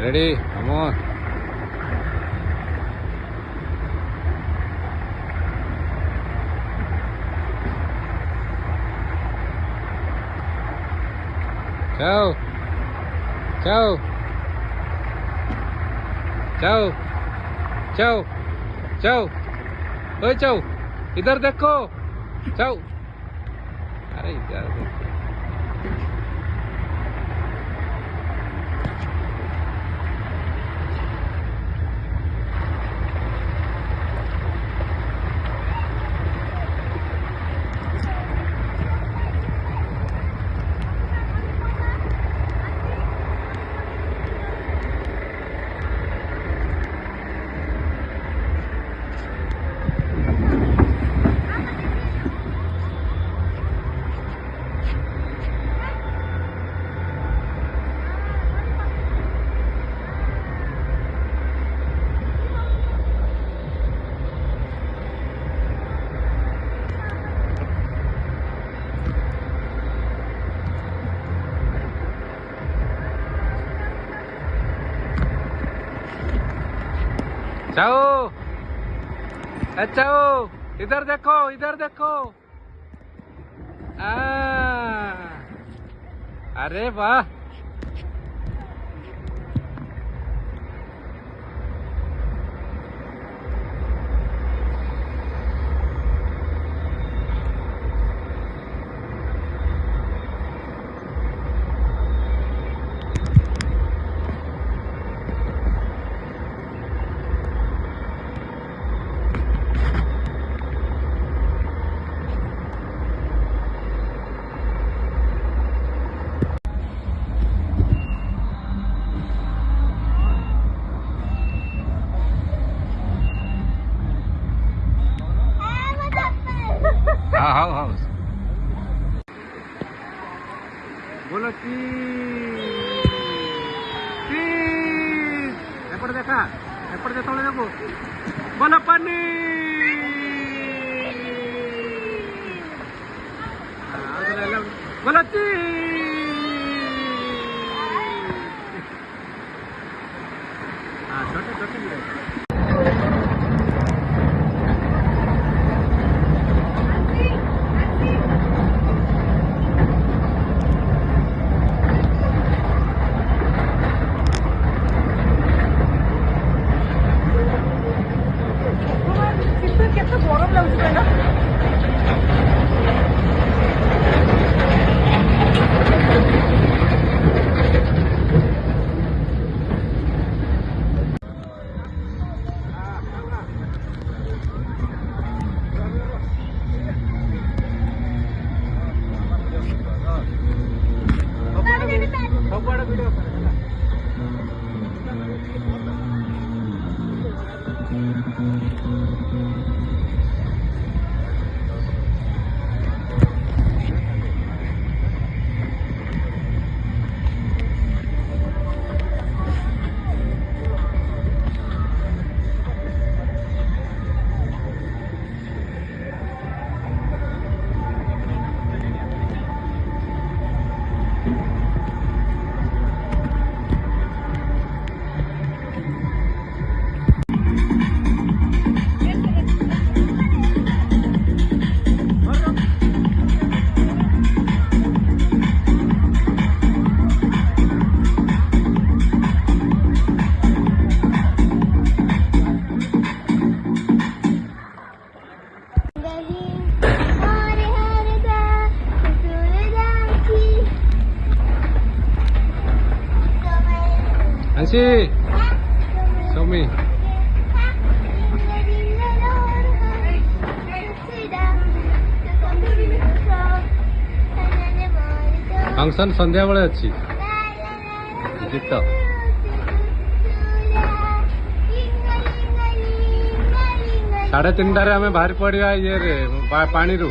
Ready? Come on. Châu. Châu. Châu. Châu. Châu. ओए चौ, इधर देखो। चौ, अरे इधर देखो। जाओ, जाओ, इधर देखो, इधर देखो। अरे वाह। हाँ बोलो एपटे देखा एपटे देखो बोलो पानी बोलो छोटे छोटे Ansi, show me. फंक्शन संध्या बेले अच्छी गीत 3:30 आम बाहरी पड़ा ये पानी रू